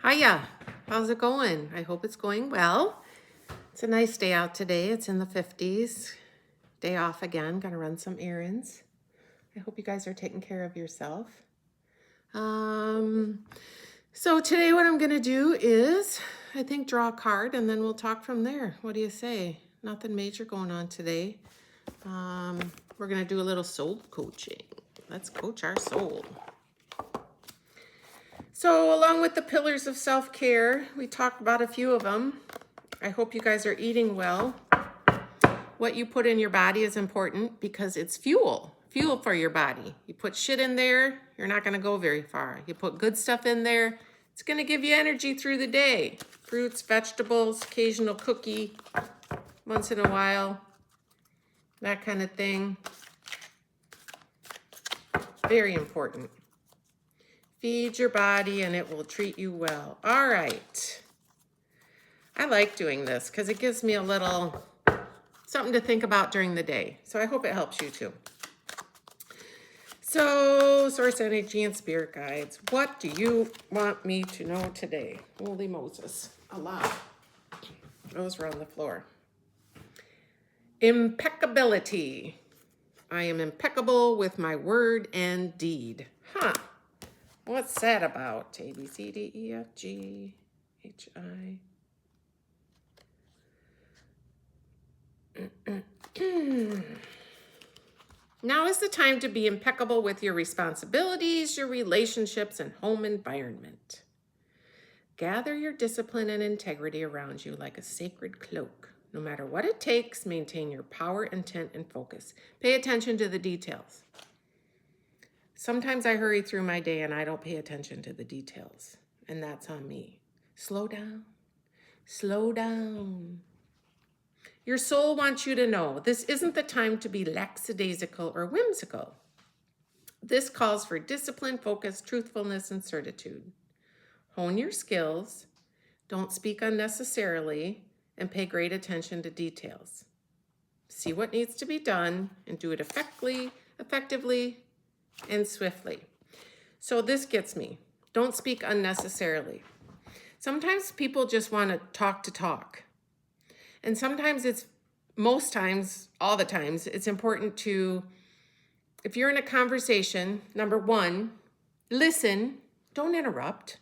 Hiya, how's it going? I hope it's going well. It's a nice day out today. It's in the 50s. Day off again. Gonna run some errands. I hope you guys are taking care of yourself. So today what I'm gonna do is, I think, draw a card and then we'll talk from there. What do you say? Nothing major going on today. We're gonna do a little soul coaching. Let's coach our soul. So along with the pillars of self-care, we talked about a few of them. I hope you guys are eating well. What you put in your body is important because it's fuel for your body. You put shit in there, you're not gonna go very far. You put good stuff in there, it's gonna give you energy through the day. Fruits, vegetables, occasional cookie, once in a while, that kind of thing. Very important. Feed your body and it will treat you well. All right. I like doing this because it gives me a little something to think about during the day. So I hope it helps you too. So, source energy and spirit guides. What do you want me to know today? Holy Moses. A lot. Those were on the floor. Impeccability. I am impeccable with my word and deed. Huh. What's that about? A, B, C, D, E, F, G, H, I. Now is the time to be impeccable with your responsibilities, your relationships, and home environment. Gather your discipline and integrity around you like a sacred cloak. No matter what it takes, maintain your power, intent, and focus. Pay attention to the details. Sometimes I hurry through my day and I don't pay attention to the details, and that's on me. Slow down. Slow down. Your soul wants you to know this isn't the time to be lackadaisical or whimsical. This calls for discipline, focus, truthfulness, and certitude. Hone your skills, don't speak unnecessarily, and pay great attention to details. See what needs to be done and do it effectively, and swiftly. So this gets me. Don't speak unnecessarily. Sometimes people just want to talk. And sometimes most times, all the times, it's important to, if you're in a conversation, number one, listen, don't interrupt.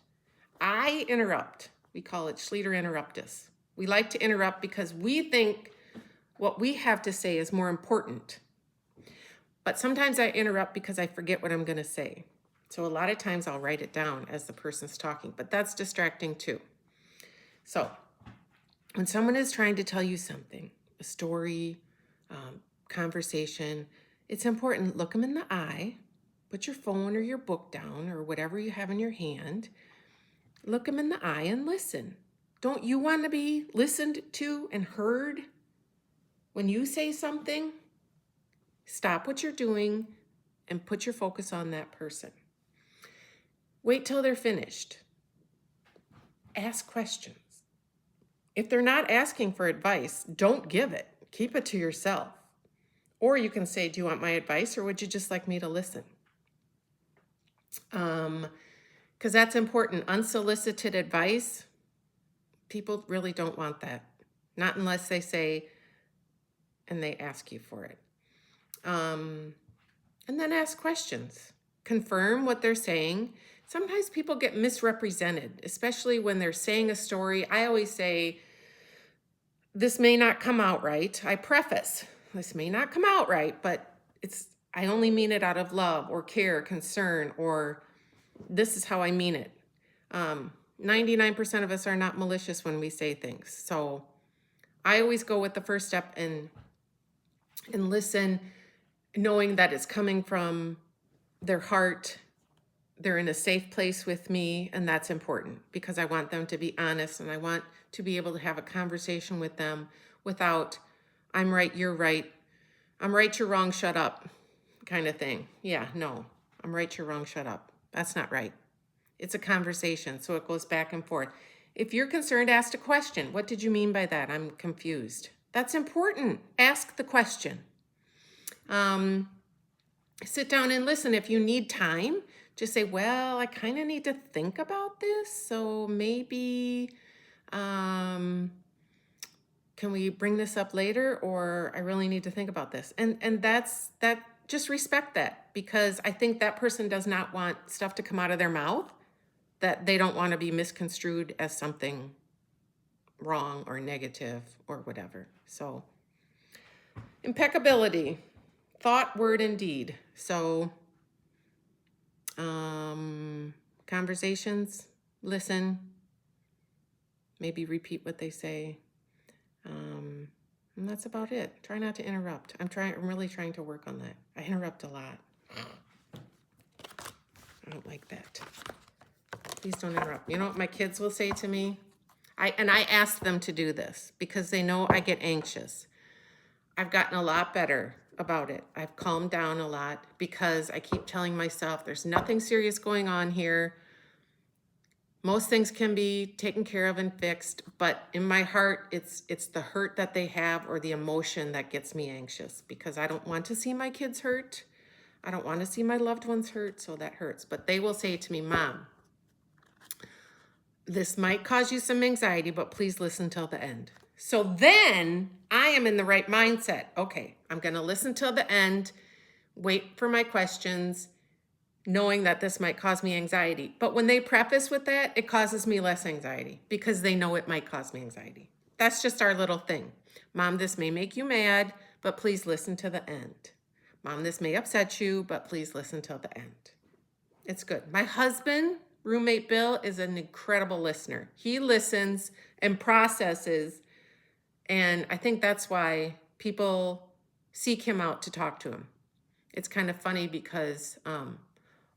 I interrupt. We call it Schleter interruptus. We like to interrupt because we think what we have to say is more important. But sometimes I interrupt because I forget what I'm going to say. So a lot of times I'll write it down as the person's talking, but that's distracting too. So when someone is trying to tell you something, a story, conversation, it's important, look them in the eye, put your phone or your book down or whatever you have in your hand, look them in the eye and listen. Don't you want to be listened to and heard when you say something? Stop what you're doing and put your focus on that person. Wait till they're finished. Ask questions. If they're not asking for advice, don't give it. Keep it to yourself. Or you can say, do you want my advice or would you just like me to listen? Because that's important. Unsolicited advice, people really don't want that. Not unless they say and they ask you for it. And then ask questions. Confirm what they're saying. Sometimes people get misrepresented, especially when they're saying a story. I always say, this may not come out right. I preface, this may not come out right, but I only mean it out of love or care, concern, or this is how I mean it. 99% of us are not malicious when we say things. So I always go with the first step and listen, knowing that it's coming from their heart. They're in a safe place with me, and that's important because I want them to be honest and I want to be able to have a conversation with them without, I'm right, you're right, I'm right, you're wrong, shut up kind of thing. Yeah, no, I'm right, you're wrong, shut up. That's not right. It's a conversation, so it goes back and forth. If you're concerned, ask a question. What did you mean by that? I'm confused. That's important. Ask the question. Sit down and listen. If you need time just say, well, I kind of need to think about this. So maybe, can we bring this up later? Or I really need to think about this. And just respect that, because I think that person does not want stuff to come out of their mouth that they don't want to be misconstrued as something wrong or negative or whatever. So impeccability, thought, word, and deed. So conversations, listen, maybe repeat what they say. And that's about it. Try not to interrupt. I'm really trying to work on that. I interrupt a lot. I don't like that. Please don't interrupt. You know what my kids will say to me? I ask them to do this because they know I get anxious. I've gotten a lot better about it. I've calmed down a lot because I keep telling myself there's nothing serious going on here. Most things can be taken care of and fixed, but in my heart, it's the hurt that they have or the emotion that gets me anxious, because I don't want to see my kids hurt. I don't want to see my loved ones hurt, so that hurts. But they will say to me, Mom, this might cause you some anxiety, but please listen till the end. So then I am in the right mindset. Okay, I'm going to listen till the end, wait for my questions, knowing that this might cause me anxiety. But when they preface with that, it causes me less anxiety because they know it might cause me anxiety. That's just our little thing. Mom, this may make you mad, but please listen to the end. Mom, this may upset you, but please listen till the end. It's good. My husband, roommate Bill, is an incredible listener. He listens and processes, and I think that's why people seek him out to talk to him. It's kind of funny because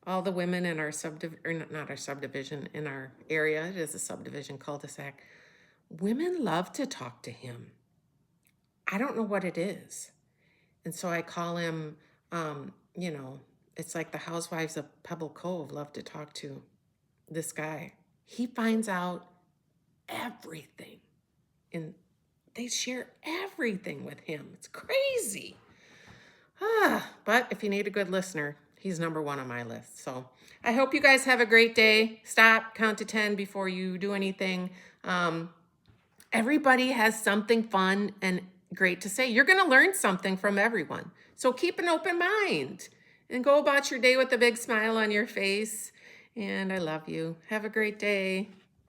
all the women in our subdivision, in our area, it is a subdivision cul-de-sac, women love to talk to him. I don't know what it is. And so I call him, it's like the housewives of Pebble Cove love to talk to this guy. He finds out everything, and they share everything with him. It's crazy. But if you need a good listener, he's number one on my list. So I hope you guys have a great day. Stop, count to 10 before you do anything. Everybody has something fun and great to say. You're going to learn something from everyone. So keep an open mind and go about your day with a big smile on your face. And I love you. Have a great day.